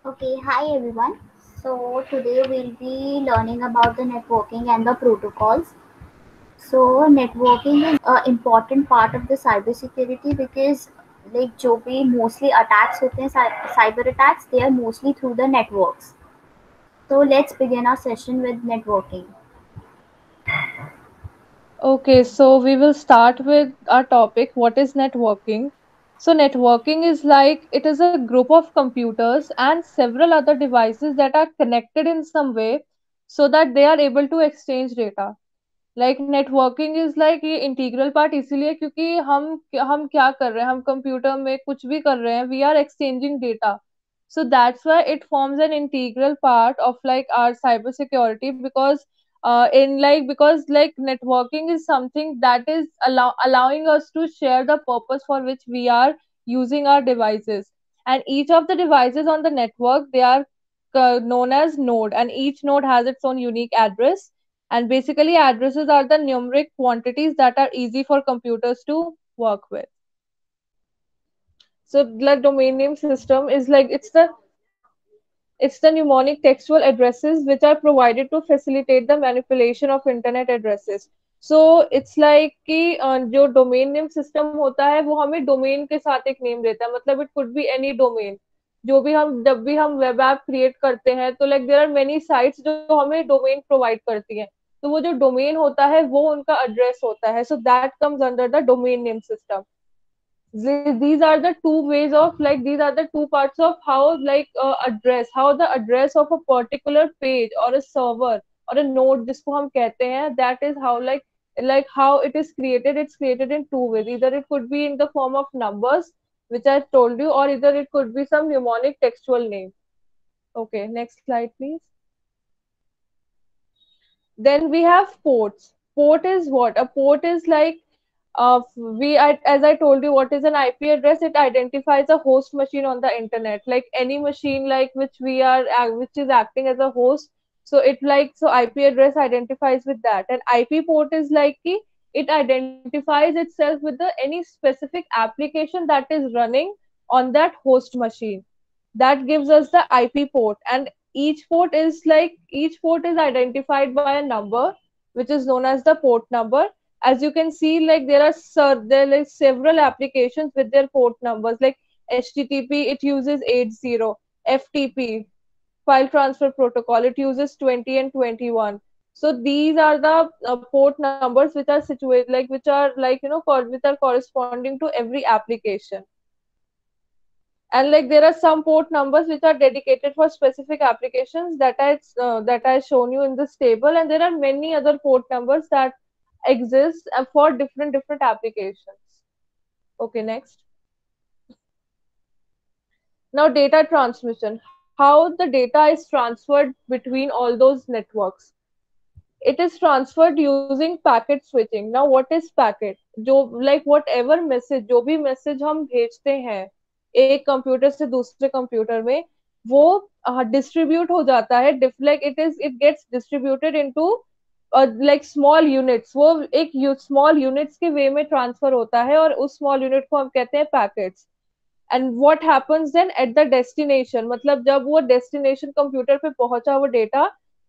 Okay, hi everyone. So today we'll be learning about the networking and the protocols. So networking is an important part of the cybersecurity because जो भी mostly attacks होते हैं cyber attacks they are mostly through the networks. So let's begin our session with networking. Okay, so we will start with our topic, what is networking? So networking is like it is a group of computers and several other devices that are connected in some way so that they are able to exchange data. Like networking is like ये integral part इसीलिए क्योंकि हम क्या कर रहे हैं, हम computer में कुछ भी कर रहे हैं, we are exchanging data. So that's why it forms an integral part of like our cyber security because in like because like networking is something that is allowing us to share the purpose for which we are using our devices, and each of the devices on the network, they are known as node, and each node has its own unique address. And basically addresses are the numeric quantities that are easy for computers to work with. So the domain name system is like it's the mnemonic textual addresses which are provided to facilitate the manipulation of internet addresses. So it's like कि जो domain name system होता है वो हमें domain के साथ एक name देता है, मतलब it could be any domain. जो भी हम जब भी हम web app create करते हैं तो like there are many sites जो हमें domain provide करती हैं, तो वो जो domain होता है वो उनका address होता है, so that comes under the domain name system. These are the two ways of like these are the two parts of how like address how the address of a particular page or a server or a node जिसको हम कहते हैं, that is how like how it is created. It's created in two ways: either it could be in the form of numbers, which I told you, or either it could be some mnemonic textual name. Okay, next slide please. Then we have ports. Port is what? A port is like as I told you, what is an IP address? It identifies a host machine on the internet, like any machine like which is acting as a host. So IP address identifies with that, and IP port is like it identifies itself with the any specific application that is running on that host machine. That gives us the IP port, and each port is identified by a number which is known as the port number. As you can see, like there are like several applications with their port numbers, like HTTP, it uses 80. FTP, file transfer protocol, it uses 20 and 21. So these are the port numbers which are situated like which are like which are corresponding to every application. And like there are some port numbers which are dedicated for specific applications that I shown you in this table, and there are many other port numbers that exist for different applications. Okay, next. Now data transmission, how the data is transferred between all those networks. It is transferred using packet switching. Now what is packet? जो like whatever message, जो भी message हम भेजते हैं एक computer से दूसरे computer में, वो डिस्ट्रीब्यूट हो जाता है, like it gets distributed into like small units. वो एक small units के वे में ट्रांसफर होता है, और उस small unit को हम कहते हैं packets. And what happens then at the destination, मतलब जब वो डेस्टिनेशन कंप्यूटर पे पहुंचा वो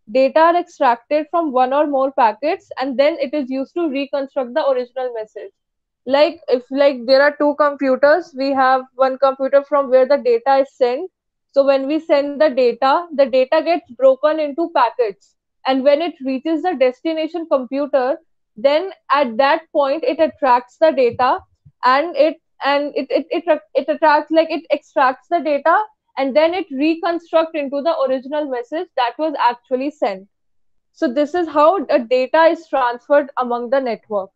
data are extracted from one or more packets, and then it is used to reconstruct the original message. Like if like there are two computers, we have one computer from where the data is sent. So when we send the data gets broken into packets, and when it reaches the destination computer, then at that point it attracts the data, and it attracts, like it extracts the data, and then it reconstructs into the original message that was actually sent. So this is how the data is transferred among the network.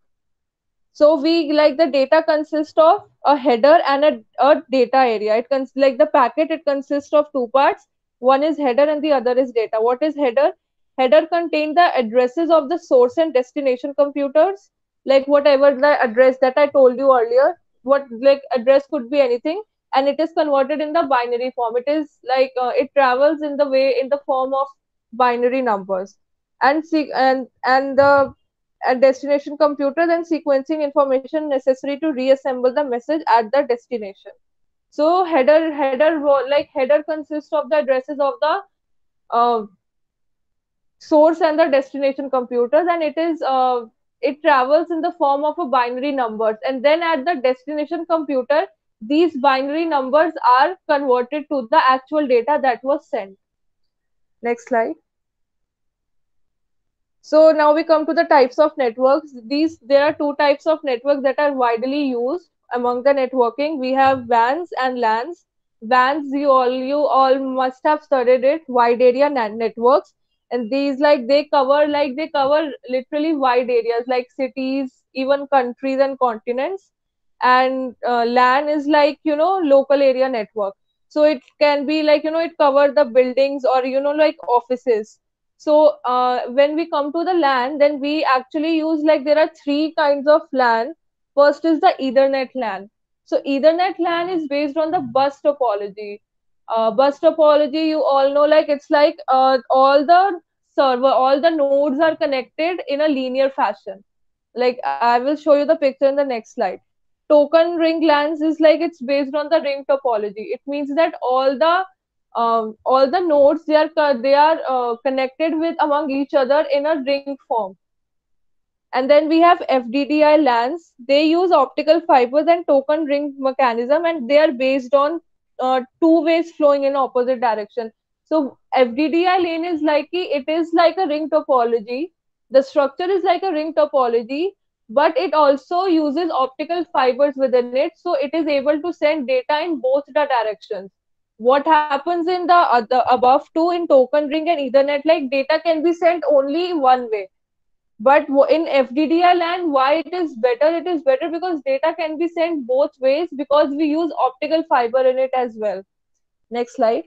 So we like the data consists of a header and a data area. Like the packet, it consists of two parts. One is header and the other is data. What is header? Header contain the addresses of the source and destination computers, like whatever the address that I told you earlier. What like address could be anything, and it is converted in the binary form. It is like it travels in the form of binary numbers, and the a destination computer then sequencing information necessary to reassemble the message at the destination. So header consists of the addresses of the uh, source and the destination computers, and it travels in the form of a binary numbers, and then at the destination computer these binary numbers are converted to the actual data that was sent. Next slide. So now we come to the types of networks. There are two types of networks that are widely used among the networking. We have WANs and LANs. WANs, you all must have studied it, wide area networks, and these they cover literally wide areas like cities, even countries and continents. And LAN is local area network. So it can be it cover the buildings or like offices. So when we come to the LAN, then we actually use there are three kinds of LAN. First is the Ethernet LAN. So Ethernet LAN is based on the bus topology. Bus topology, you all know, it's all the nodes are connected in a linear fashion. Like I will show you the picture in the next slide. Token ring LANs is it's based on the ring topology. It means that all the nodes they are connected with among each other in a ring form. And then we have FDDI LANs. They use optical fibers and token ring mechanism, and they are based on two ways flowing in opposite direction. So FDDI lane is it is like a ring topology. The structure is like a ring topology, but it also uses optical fibers within it, so it is able to send data in both the directions. What happens in the above two, in token ring and Ethernet, data can be sent only one way. But in FDDI LAN, why it is better? It is better because data can be sent both ways because we use optical fiber in it as well. Next slide.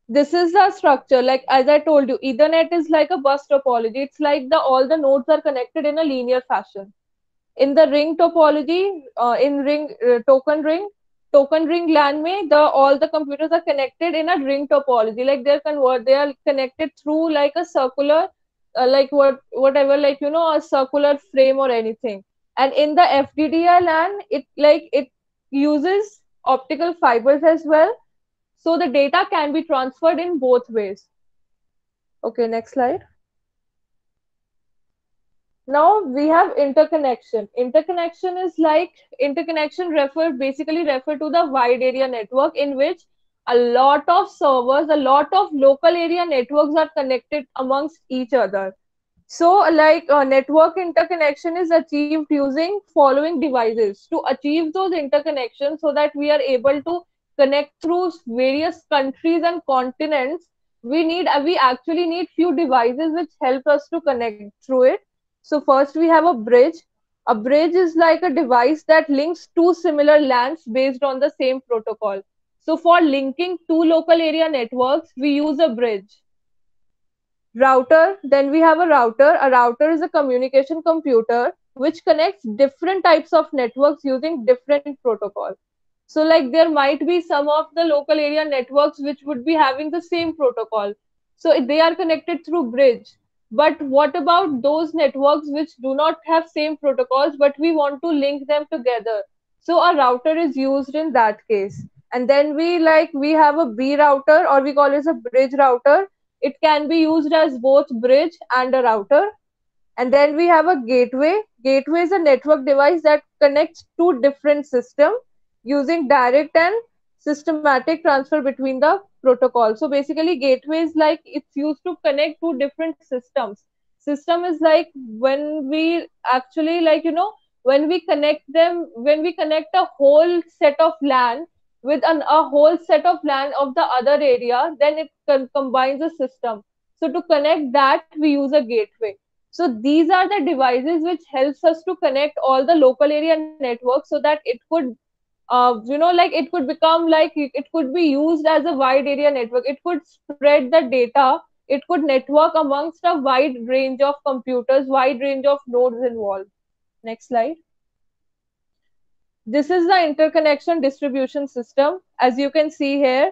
This is the structure. Like as I told you, Ethernet is like a bus topology. It's like all the nodes are connected in a linear fashion. In the ring topology, in token ring LAN mein, all the computers are connected in a ring topology. Like they are connected through like a circular, whatever, a circular frame or anything. And in the FDDI LAN, it uses optical fibers as well, so the data can be transferred in both ways. Okay, next slide. Now we have interconnection. Basically refer to the wide area network in which a lot of servers, a lot of local area networks are connected amongst each other. So network interconnection is achieved using following devices. To achieve those interconnections so that we are able to connect through various countries and continents, we actually need few devices which help us to connect through it. So first we have a bridge. A bridge is like a device that links two similar LANs based on the same protocol. So for linking two local area networks, we use a bridge. Router, then we have a router. A router is a communication computer which connects different types of networks using different protocols. So there might be some of the local area networks which would be having the same protocol. So they are connected through bridge. But what about those networks which do not have same protocols, but we want to link them together? So a router is used in that case. And then we have a B router, or we call it a bridge router. It can be used as both bridge and a router. And then we have a gateway. Gateway is a network device that connects two different systems using direct and systematic transfer between the protocols. So basically, gateway is it's used to connect two different systems. System is when we actually when we connect a whole set of LAN with a whole set of LAN of the other area, then it combines a system. So to connect that, we use a gateway. So these are the devices which helps us to connect all the local area networks so that it could it could become it could be used as a wide area network. It could spread the data. It could network amongst a wide range of computers, wide range of nodes involved. Next slide. This is the interconnection distribution system. As you can see here,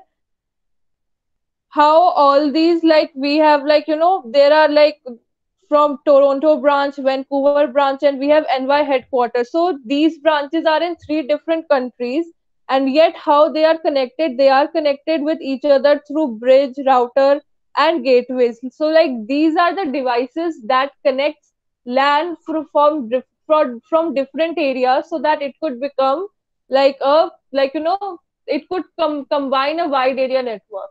how all these we have there are from Toronto branch, Vancouver branch, and we have NY headquarters. So these branches are in three different countries, and yet how they are connected? They are connected with each other through bridge, router, and gateways. So like these are the devices that connects LAN from different areas, so that it could become like a like it could combine a wide area network.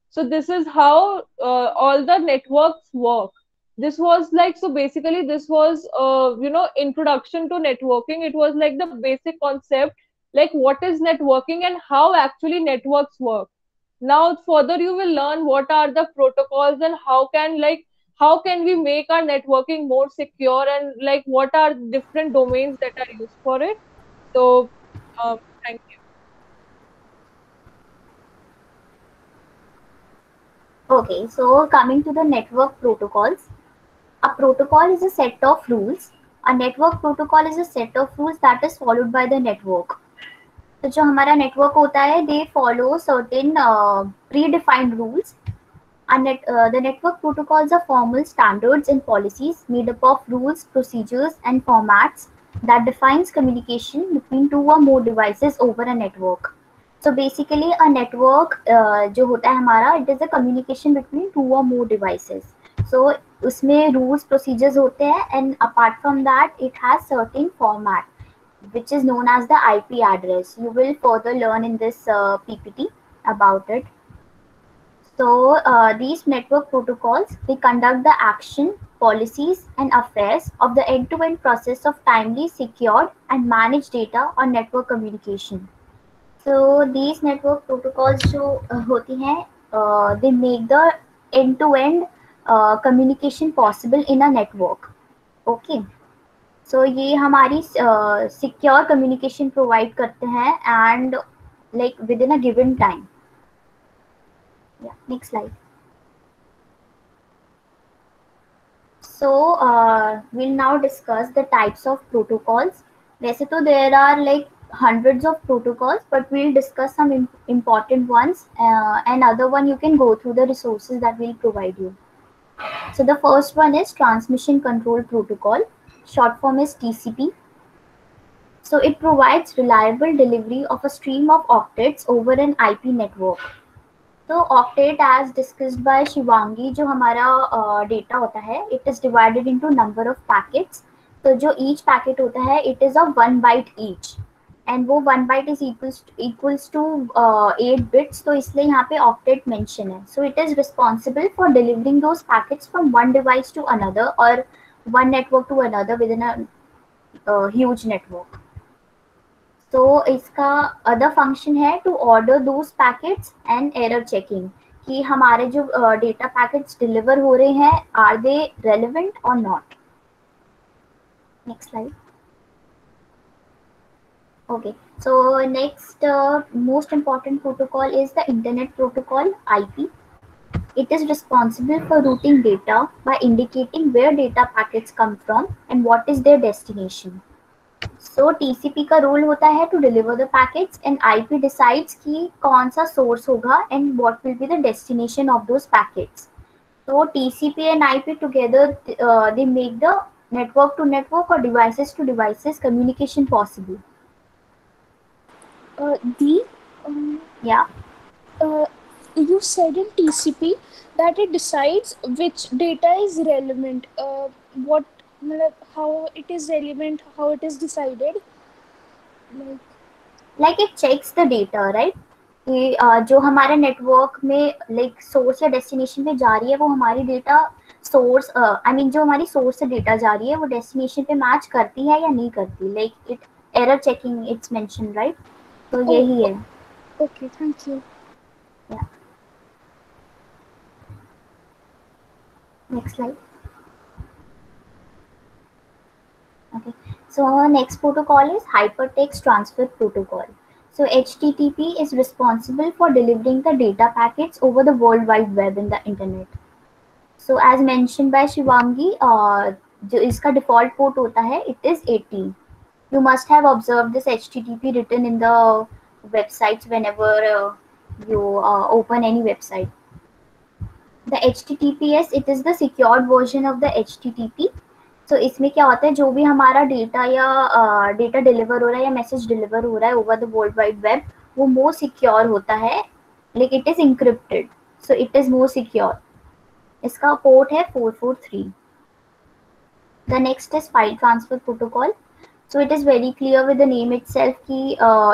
So this is how all the networks work. This was like, so basically this was introduction to networking. It was like the basic concept, like what is networking and how actually networks work. Now further you will learn what are the protocols and how can we make our networking more secure, and like what are different domains that are used for it. So thank you. Okay, so coming to the network protocols, a protocol is a set of rules. A network protocol is a set of rules that is followed by the network. तो जो हमारा network होता है they follow certain predefined rules. The network protocols are formal standards and policies made up of rules, procedures, and formats that defines communication between two or more devices over a network. So basically, a network जो होता है हमारा, it is a communication between two or more devices. So उसमें rules, procedures होते हैं, and apart from that, it has certain format, which is known as the IP address. You will further learn in this PPT about it. So these network protocols, they conduct the action, policies, and affairs of the end-to-end process of timely, secured, and managed data or network communication. So these network protocols जो होती हैं, they make the end-to-end communication possible in a network. Okay. So ये हमारी secure communication provide करते हैं, and like within a given time. Yeah. Next slide. So we'll now discuss the types of protocols. वैसे तो there are like hundreds of protocols, but we'll discuss some important ones. And other one you can go through the resources that we'll provide you. So the first one is Transmission Control Protocol. Short form is TCP. So it provides reliable delivery of a stream of octets over an IP network. तो octet as discussed by Shivangi, जो हमारा data होता है, it is divided into number of packets. तो जो each packet होता है, it is a 1 byte each, and वो 1 byte is equals to 8 bits. तो इसलिए यहाँ पे ऑक्टेट मेंशन है. So it is responsible for delivering those packets from one device to another or one network to another within a huge network. तो इसका other function है to order those packets and error checking, कि हमारे जो data packets deliver हो रहे हैं, are they relevant और not. Next slide. Okay, so next most important protocol is the internet protocol, IP. It is responsible for routing data by indicating where data packets come from and what is their destination. So TCP का role होता है to deliver the packets, and IP decides कि कौन सा source होगा and what will be the destination of those packets. तो TCP and IP together they make the network to network or devices to devices communication possible. The Yeah. You said in TCP that it decides which data is relevant. What, how it is relevant, how it is decided. Like it checks the data, right? कि जो हमारे network में like source या destination पे जा रही है, वो हमारी डेटा सोर्स आई मीन जो हमारी सोर्स से डेटा जा रही है, वो डेस्टिनेशन पे मैच करती है या नहीं करती. Like it error checking it's mention, right? तो यही है. Okay, thank you. Yeah. Next slide. Okay. So next protocol is Hypertext Transfer Protocol. So HTTP is responsible for delivering the data packets over the World Wide Web in the internet. So as mentioned by Shivangi, जो इसका default port होता है, it is 18. You must have observed this HTTP written in the websites whenever you open any website. The HTTPS, it is the secured version of the HTTP. So इसमें क्या होता है, जो भी हमारा डेटा या डेटा डिलीवर हो रहा है या मैसेज डिलीवर हो रहा है over the world wide web, वो मोर सिक्योर होता है, like it is encrypted, so it is more secure. इसका पोर्ट है 443. The next is file transfer protocol. So it is very clear with the name itself ki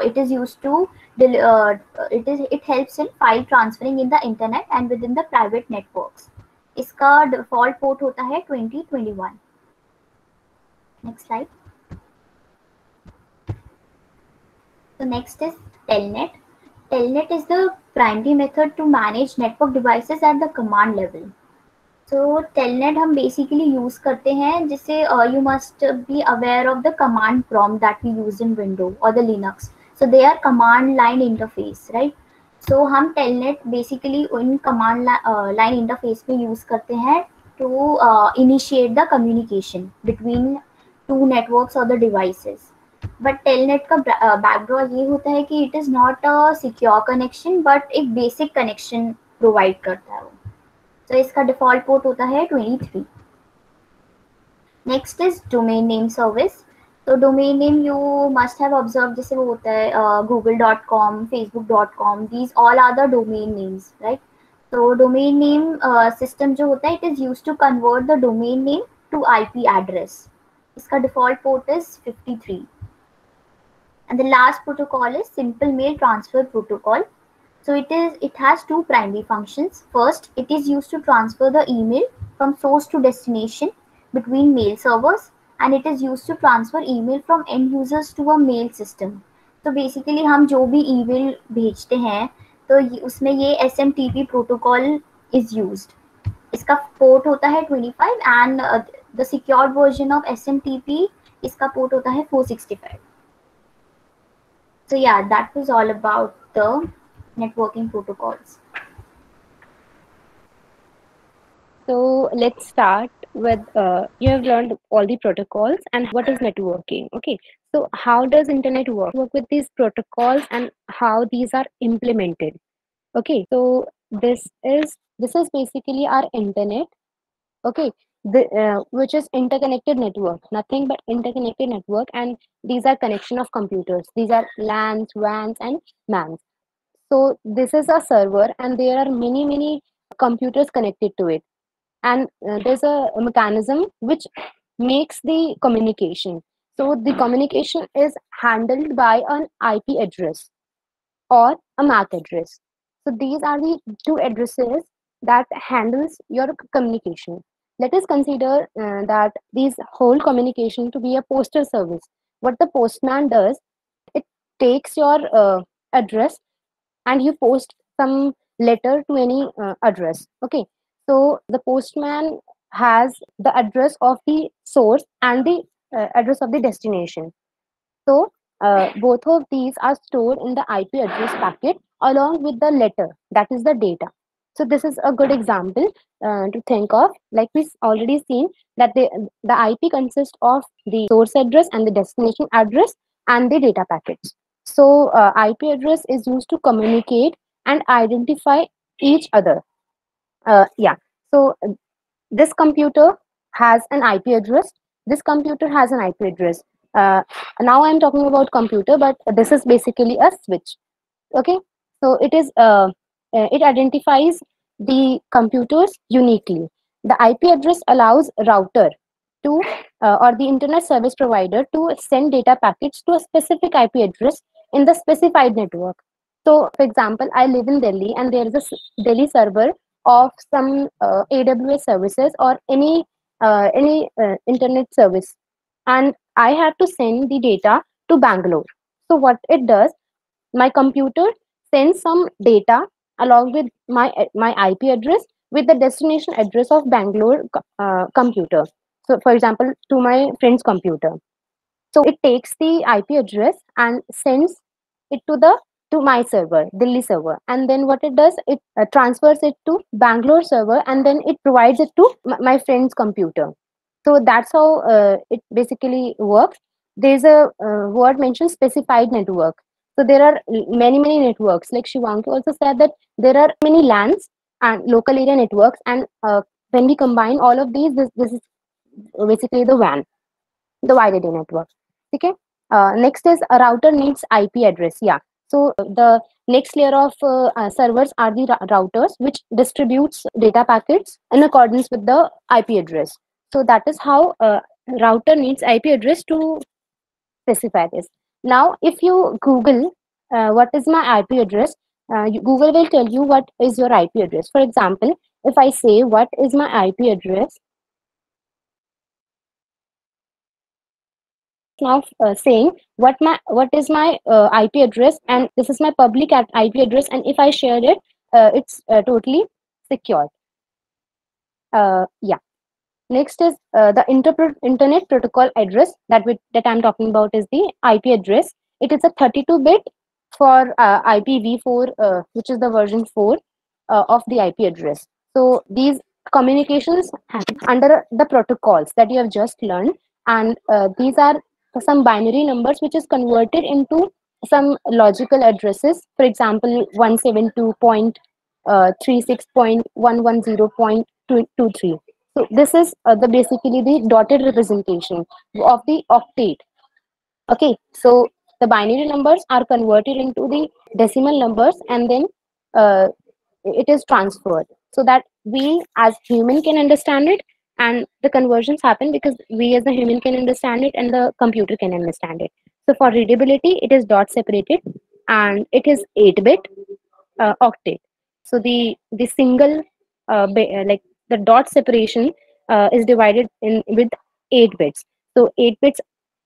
it is used to it helps in file transferring in the internet and within the private networks. इसका default port होता है 2021. Next slide. So next is telnet. Telnet is the primary method to manage network devices at the command level. So telnet हम basically use करते हैं, जिससे you must be aware of the command prompt that we use in Windows or the Linux. So they are command line interface, right? So हम telnet basically उन command line interface में use करते हैं to initiate the communication between two networks or the devices. But telnet का background ये होता है कि it is not a secure connection but एक basic connection provide करता है वो. तो इसका डिफॉल्ट पोर्ट होता है 23. Next is domain name service. तो domain name you must have observe, जैसे वो होता है google.com, facebook.com, these all are the domain names, right? तो डोमेन नेम सिस्टम जो होता है, it is used to convert the domain name to IP address. इसका default port is 53. And the last protocol is simple mail transfer protocol. So it has two primary functions. First, it is used to transfer the email from source to destination between mail servers, and it is used to transfer email from end users to a mail system. तो basically हम जो भी email भेजते हैं तो उसमें ये SMTP protocol is used. इसका पोर्ट होता है 25 and the secured version of SMTP, इसका पोर्ट होता है 465. So yeah, that was all about the networking protocols. So let's start with you have learned all the protocols and what is networking. Okay, so how does internet work with these protocols and how these are implemented? Okay, so this is basically our internet. Okay, which is interconnected network, nothing but interconnected network, and these are connection of computers. These are LANs, WANs, and MANs. So this is a server, and there are many computers connected to it, and there's a mechanism which makes the communication. So the communication is handled by an IP address or a MAC address. So these are the two addresses that handles your communication. Let us consider that these whole communication to be a postal service. What the postman does, it takes your address and you post some letter to any address. Okay, so the postman has the address of the source and the address of the destination. So both of these are stored in the IP address packet along with the letter, that is the data. So this is a good example to think of. Like we already seen that the IP consists of the source address and the destination address and the data packets. So IP address is used to communicate and identify each other. Yeah. So this computer has an IP address. This computer has an IP address. Now I'm talking about computer, but this is basically a switch. Okay. So it is it identifies the computers uniquely. The IP address allows router to or the internet service provider to send data packets to a specific IP address in the specified network. So, for example, I live in Delhi, and there is a Delhi server of some AWS services or any internet service, and I have to send the data to Bangalore. So, what it does, my computer sends some data along with my IP address with the destination address of Bangalore computer. So, for example, to my friend's computer. So it takes the IP address and sends it to my server, Delhi server, and then what it does, it transfers it to Bangalore server, and then it provides it to my friend's computer. So that's how it basically works. There's a word mentioned specified network. So there are many networks. Like Shivanki also said that there are many LANs and local area networks. And when we combine all of these, this is basically the WAN, the wide area network. Okay. Next is a router needs IP address. Yeah. So the next layer of servers are the routers, which distributes data packets in accordance with the IP address. So that is how router needs IP address to specify this. Now, if you Google what is my IP address, Google will tell you what is your IP address. For example, if I say what is my IP address, now saying what is my IP address, and this is my public IP address, and if I share it, it's totally secure. Yeah. Next is the internet protocol address that I'm talking about is the IP address. It is a 32-bit for IPv4, which is the version 4 of the IP address. So these communications happen under the protocols that you have just learned, and these are some binary numbers which is converted into some logical addresses. For example, 172.36.110.23. So this is the basically the dotted representation of the octet. Okay, so the binary numbers are converted into the decimal numbers, and then uh, it is transferred so that we as human can understand it, and the conversions happen because we as a human can understand it and the computer can understand it. So for readability, it is dot separated, and it is 8-bit octet. So the single like the dot separation is divided in with 8 bits. So 8 bits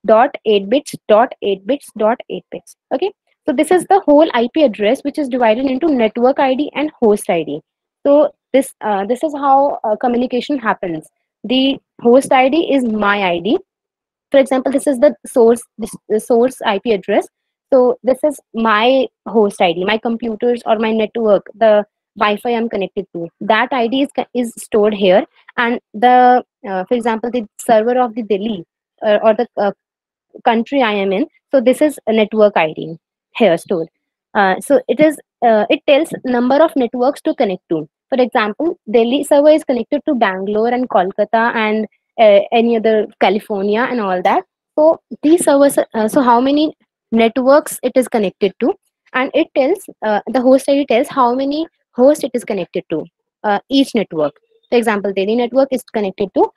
dot 8 bits dot 8 bits dot 8 bits. Okay. So this is the whole IP address, which is divided into network ID and host ID. So this is how communication happens. The host ID is my ID. For example, this is the source IP address. So this is my host ID, my computers or my network, the Wi-Fi I'm connected to. That ID is stored here, and the for example, the server of the Delhi or the country I am in. So this is a network ID here stored. So it tells number of networks to connect to. For example, Delhi server is connected to Bangalore and Kolkata and any other California and all that. So these servers, so how many networks it is connected to, and it tells the host ID tells how many hosts it is connected to each network. For example, Delhi network is connected to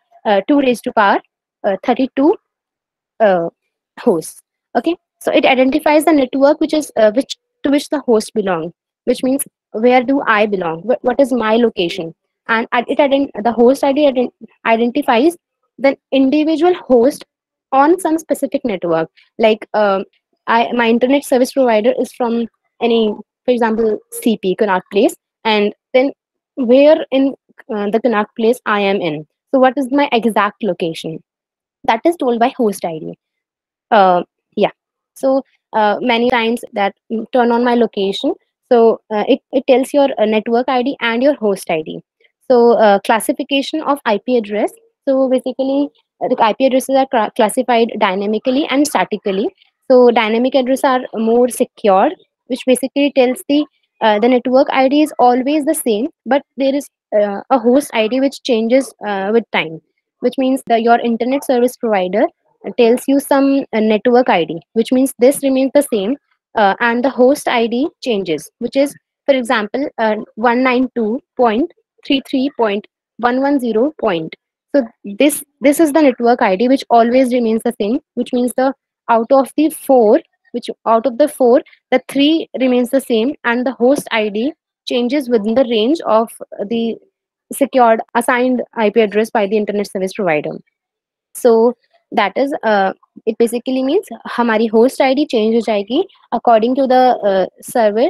2 raised to power 32 uh, hosts. Okay, so it identifies the network which is which to which the host belong, which means where do I belong, what is my location. And the host ID identifies the individual host on some specific network. Like my internet service provider is from any, for example, CP Connaught Place, and then where in the Connaught Place I am in, so what is my exact location, that is told by host ID. uh, yeah. So many times that turn on my location, so it tells your network ID and your host ID. So classification of IP address. So basically the IP addresses are classified dynamically and statically. So dynamic address are more secure, which basically tells the network ID is always the same, but there is a host ID which changes with time, which means that your internet service provider tells you some network ID, which means this remains the same, and the host ID changes, which is, for example, 192.33.110 point. So this is the network ID which always remains the same, which means the out of the four, the three remains the same, and the host ID changes within the range of the secured assigned IP address by the internet service provider. So that is it basically means हमारी host ID change हो जाएगी according to the server.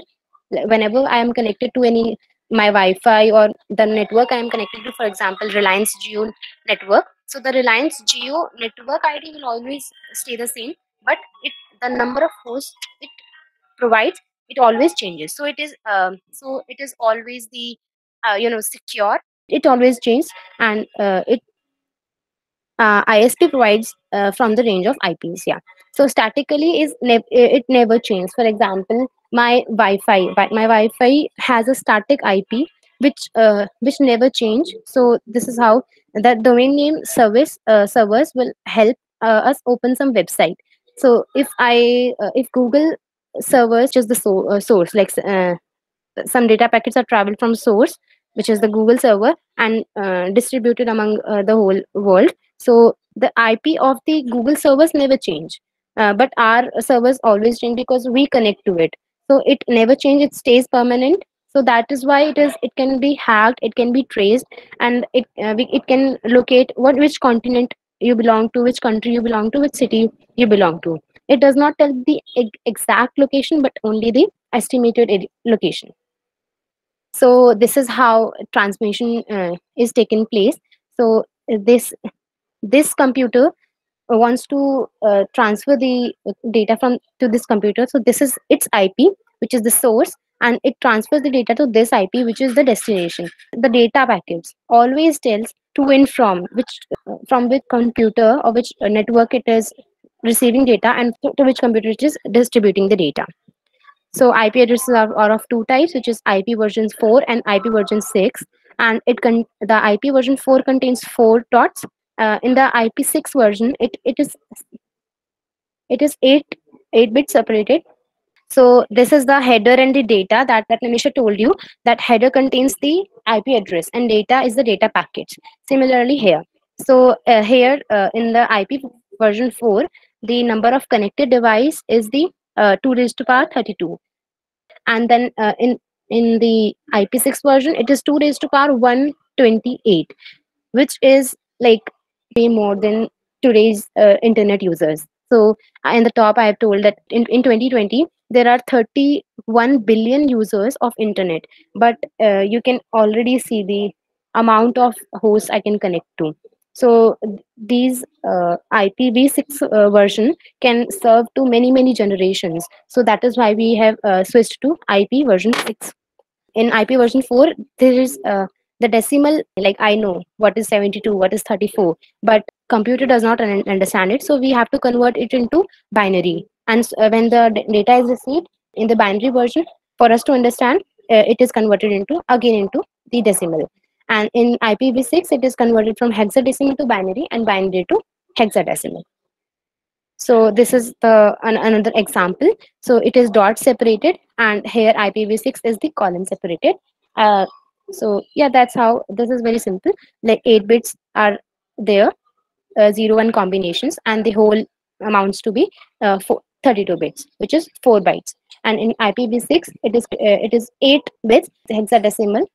Whenever I am connected to any my Wi-Fi or the network I am connected to, for example, Reliance Jio network. So the Reliance Jio network ID will always stay the same, but the number of hosts it provides, it always changes. So it is always the secure. It always changes, and ISP provides from the range of IPs. Yeah. So statically it never changes. For example, my Wi-Fi has a static IP, which never change. So this is how the domain name servers will help us open some website. So if Google servers, which is the source, like some data packets are traveled from source, which is the Google server, and distributed among the whole world. So the IP of the Google servers never change, but our servers always change because we connect to it. So it never change; it stays permanent. So that is why it can be hacked, it can be traced, and it can locate which continent you belong to, which country you belong to, which city you belong to. It does not tell the exact location, but only the estimated location. So this is how transmission is taking place. So this computer wants to transfer the data from to this computer. So this is its IP, which is the source, and it transfers the data to this IP, which is the destination. The data packets always tells to and from which computer or which network it is receiving data, and to which computer it is distributing the data. So IP addresses are of two types, which is IP version 4 and IP version 6. And the IP version 4 contains 4 dots. In the IP6 version, it is 8 bit separated. So this is the header and the data that Nimisha told you. That header contains the IP address and data is the data package. Similarly here. So here in the IP version 4, the number of connected device is the 2 raised to power 32. And then in the IP6 version, it is 2 raised to power 128, which is like way more than today's internet users. So in the top, I have told that in 2020 there are 31 billion users of internet, but you can already see the amount of hosts I can connect to. So these IPv6 version can serve to many generations. So that is why we have switched to IP version 6. In IP version 4, there is the decimal, like I know what is 72, what is 34, but computer does not understand it. So we have to convert it into binary. And when the data is received in the binary version, for us to understand, it is converted into the decimal. And in IPv6, it is converted from hexadecimal to binary and binary to hexadecimal. So this is another example. So it is dot separated, and here IPv6 is the column separated. So yeah, that's how. This is very simple. Like 8 bits are there, 0 1 combinations, and the whole amounts to be 32 bits, which is 4 bytes. And in IPv6, it is 8 bits hexadecimal,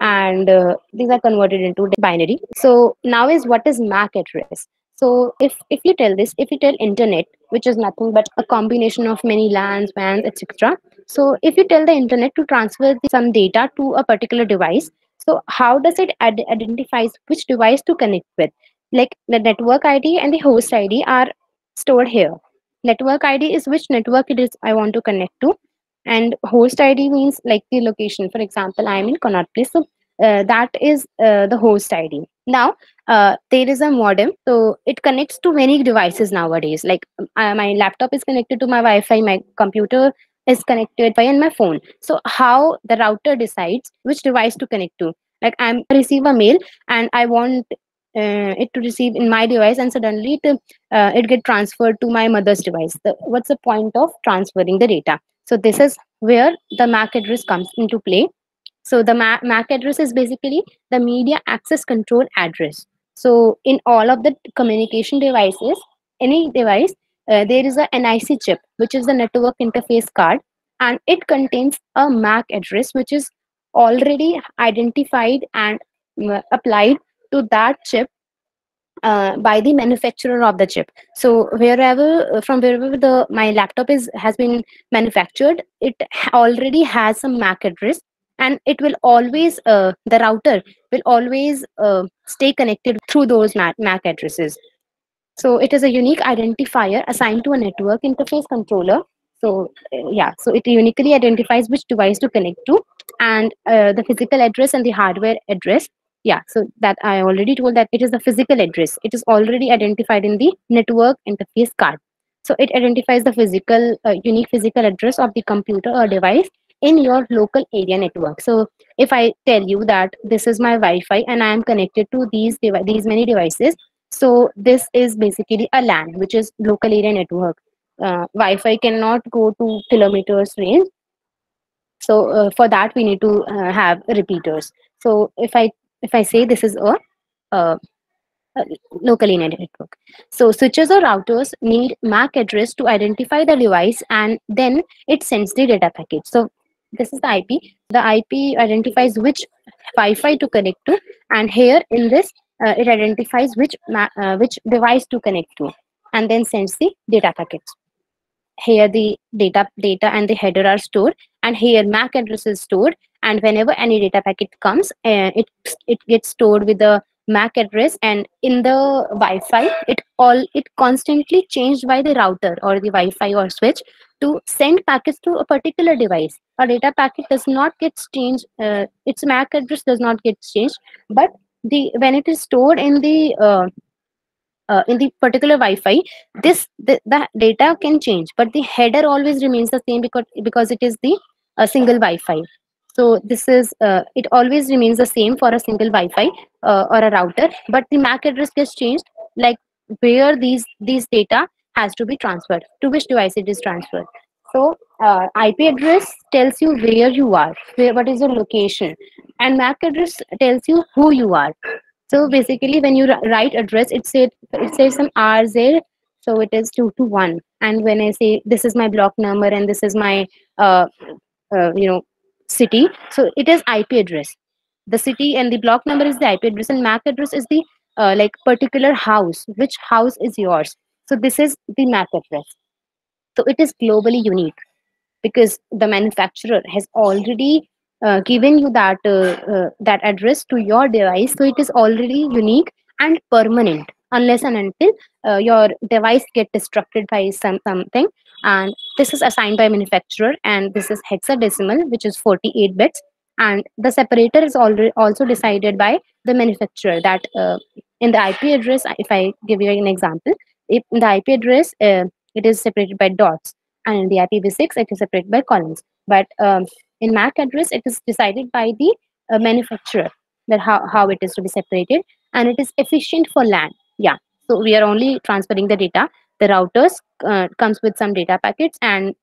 and these are converted into binary. So now is what is MAC address. So if you tell this, if you tell internet, which is nothing but a combination of many LANs, WANs, etc. So if you tell the internet to transfer some data to a particular device, so how does it identifies which device to connect with? Like the network ID and the host ID are stored here. Network ID is which network it is I want to connect to, and host ID means like the location. For example, I am in Connaught Place, so that is the host ID. Now there is a modem, so it connects to many devices nowadays. Like my laptop is connected to my Wi-Fi, my computer is connected by and my phone. So how the router decides which device to connect to? Like I receive a mail and I want it to receive in my device, and suddenly it get transferred to my mother's device. What's the point of transferring the data? So this is where the MAC address comes into play. So the MAC address is basically the media access control address. So in all of the communication devices, any device, there is a NIC chip, which is the network interface card, and it contains a MAC address, which is already identified and applied to that chip by the manufacturer of the chip. So from wherever my laptop has been manufactured, it already has some MAC address, and it will always the router will always stay connected through those MAC addresses. So it is a unique identifier assigned to a network interface controller. So yeah, so it uniquely identifies which device to connect to, and the physical address and the hardware address. Yeah, so that I already told that it is the physical address. It is already identified in the network interface card. So it identifies the unique physical address of the computer or device, in your local area network. So if I tell you that this is my Wi-Fi and I am connected to these many devices, so this is basically a LAN, which is local area network. Wi-Fi cannot go to kilometers range, so for that we need to have repeaters. So if I say this is a uh, local area network. So switches or routers need MAC address to identify the device, and then it sends the data packet. So this is the IP. The IP identifies which Wi-Fi to connect to, and here in this, it identifies which device to connect to, and then sends the data packets. Here the data and the header are stored, and here MAC address is stored, and whenever any data packet comes, it gets stored with the MAC address, and in the Wi-Fi it constantly changed by the router or the Wi-Fi or switch to send packets to a particular device. A data packet does not get changed, its MAC address does not get changed, but the when it is stored in the particular Wi-Fi, the data can change, but the header always remains the same, because it is the single Wi-Fi. So this is it always remains the same for a single Wi-Fi or a router, but the MAC address gets changed, like where these data has to be transferred, to which device it is transferred. So IP address tells you where you are, what is your location, and MAC address tells you who you are. So basically, when you write address, it says some R there, so it is 221. And when I say this is my block number and this is my uh, city, so it is IP address. The city and the block number is the IP address, and MAC address is the like particular house, which house is yours. So this is the MAC address. So it is globally unique, because the manufacturer has already given you that address to your device, so it is already unique and permanent, unless and until your device get destructed by something. And this is assigned by manufacturer, and this is hexadecimal, which is 48 bits, and the separator is already also decided by the manufacturer. That in the IP address, if I give you an example, if in the IP address it is separated by dots, and in the IPv6 it is separated by columns. But in MAC address, it is decided by the manufacturer, that how it is to be separated, and it is efficient for LAN. Yeah, so we are only transferring the data. The routers comes with some data packets, and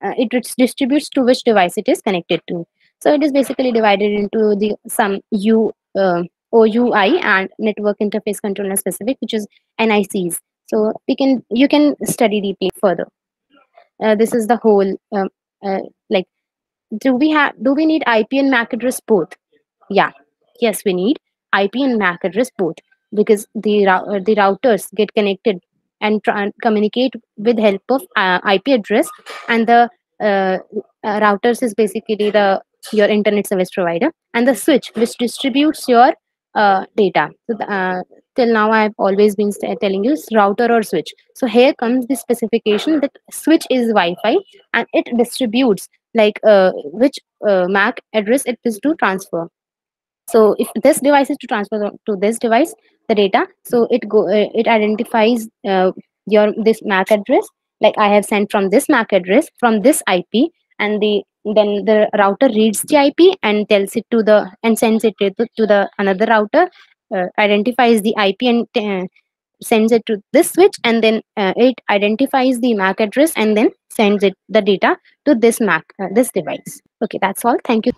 it distributes to which device it is connected to. So it is basically divided into the some OUI and network interface controller specific, which is NICs. So you can study deeply further. This is the whole like, do we need IP and MAC address both? Yeah, yes, we need IP and MAC address both, because the routers get connected and communicate with help of IP address, and the routers is basically your internet service provider, and the switch which distributes your data. So till now I've always been telling you router or switch. So here comes the specification that switch is Wi-Fi, and it distributes like which MAC address it is to transfer. So if this device is to transfer to this device the data, so it identifies your this MAC address, like I have sent from this MAC address from this IP, and then the router reads the IP and tells it to the and sends it to the another router, identifies the IP and sends it to this switch, and then it identifies the MAC address and then sends it the data to this this device. Okay, that's all. Thank you.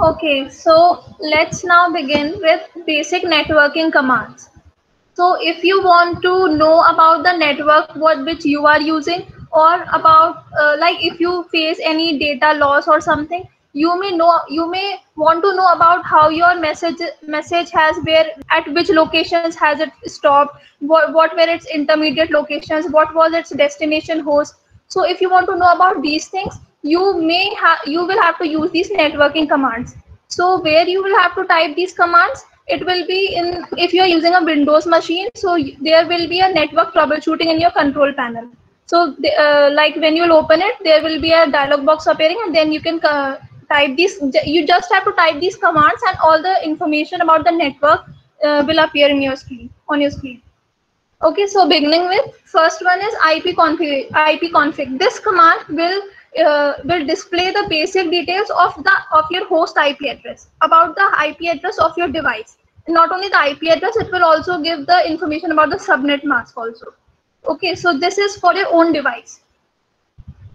Okay, so let's now begin with basic networking commands. So if you want to know about the network which you are using, or about like if you face any data loss or something, you may want to know about how your message has at which locations has it stopped, what were its intermediate locations, what was its destination host. So if you want to know about these things, you will have to use these networking commands. So where you will have to type these commands, it will be in, if you are using a Windows machine, so there will be a network troubleshooting in your control panel. So like when you will open it, there will be a dialog box appearing, and then you can type these. You just have to type these commands, and all the information about the network will appear in your screen, on your screen. Okay, so beginning with, first one is IP config. This command will will display the basic details of your host IP address, about the IP address of your device. Not only the IP address, it will also give the information about the subnet mask also. Okay, so this is for your own device.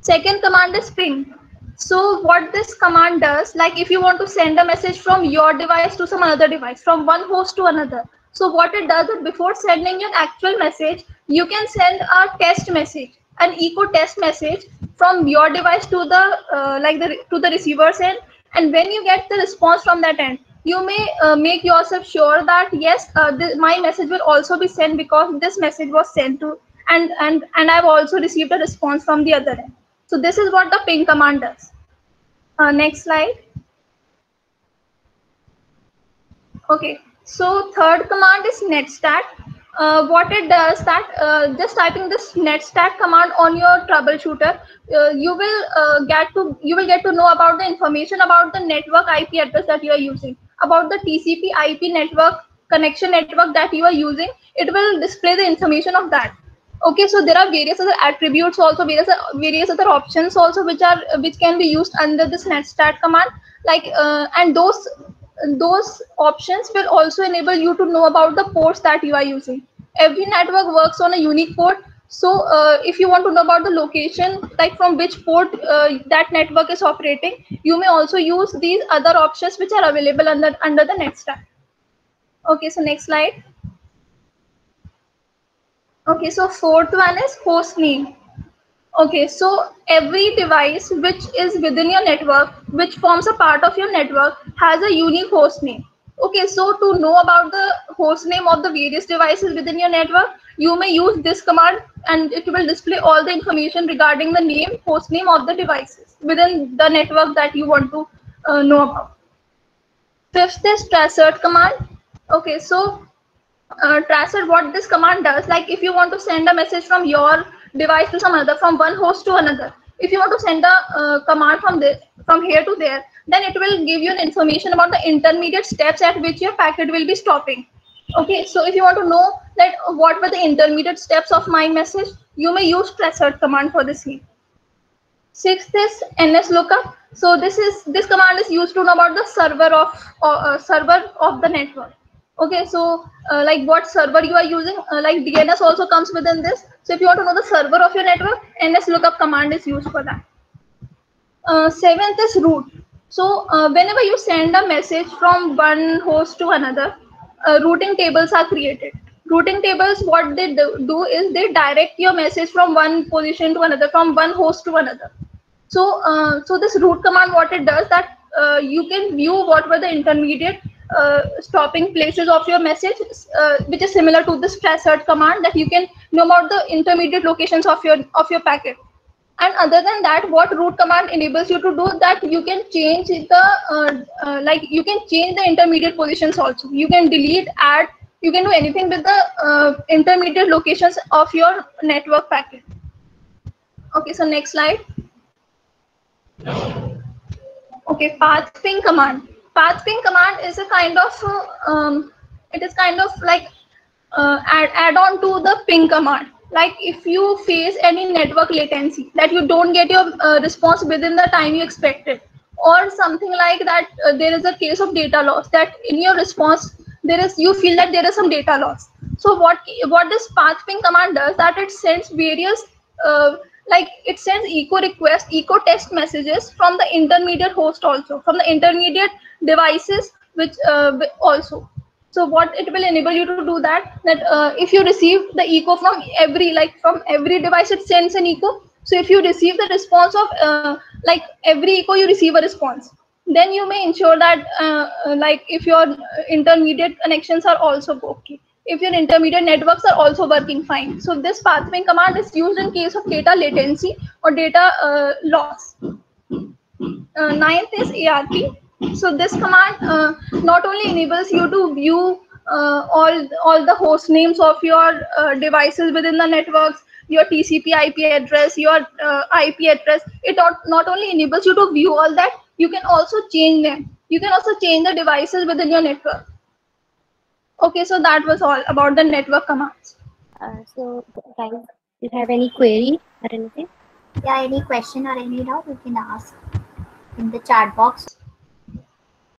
Second command is ping. So what this command does, like if you want to send a message from your device to some other device, from one host to another. So what it does is before sending an actual message, you can send a test message, an echo test message from your device to the receiver's end. And when you get the response from that end, you may make yourself sure that yes, my message will also be sent because this message was sent to, and I've also received a response from the other end. So this is what the ping command does. Next slide. Okay, so third command is netstat. What it does that just typing this netstat command on your troubleshooter, you will get to know about the information about the network IP address that you are using, about the TCP IP network connection network that you are using. It will display the information of that. Okay, so there are various other attributes also, various other options also which can be used under this netstat command, like and those options will also enable you to know about the ports that you are using. Every network works on a unique port. So if you want to know about the location, like from which port that network is operating, you may also use these other options which are available under the netstat. Okay, so next slide. Okay, so fourth one is host name. Okay, so every device which is within your network, which forms a part of your network, has a unique host name. Okay, so to know about the host name of the various devices within your network, you may use this command and it will display all the information regarding the host name of the devices within the network that you want to know about. Fifth is traceroute command. Okay, so tracer, what this command does, like if you want to send a message from your device to some other, from one host to another, if you want to send a command from here to there, then it will give you an information about the intermediate steps at which your packet will be stopping. Okay, so if you want to know that what were the intermediate steps of my message, you may use traceroute command for this here. Sixth is NSLOOKUP. So this command is used to know about the server of the network. Okay, so like what server you are using, like DNS also comes within this. So if you want to know the server of your network, NSLOOKUP command is used for that. Seventh is route. So whenever you send a message from one host to another, routing tables are created. Routing tables, what they do is they direct your message from one position to another, from one host to another. So so this route command, what it does, that you can view what were the intermediate stopping places of your message, which is similar to this traceroute command, that you can know about the intermediate locations of your packet. And other than that, what route command enables you to do, that you can change the you can change the intermediate positions also. You can delete, add, you can do anything with the intermediate locations of your network packet. Okay, so next slide. Okay, path ping command. Path ping command is a kind of it is kind of like add on to the ping command. Like if you face any network latency, that you don't get your response within the time you expected, or something like that, there is a case of data loss, that in your response you feel that there is some data loss. So what this path ping command does, that it sends various it sends echo request, echo test messages from the intermediate host, also from the intermediate devices, which also. So what it will enable you to do, that if you receive the echo from every device, it sends an echo. So if you receive the response of every echo, you receive a response. Then you may ensure that if your intermediate connections are also okay, if your intermediate networks are also working fine. So this path ping command is used in case of data latency or data loss. Ninth is ARP. So this command not only enables you to view all the host names of your devices within the networks, your TCP IP address, your IP address. It not only enables you to view all that, you can also change them. You can also change the devices within your network. Okay, so that was all about the network commands. So guys, do you have any query or anything? Yeah, any question or any doubt you can ask in the chat box.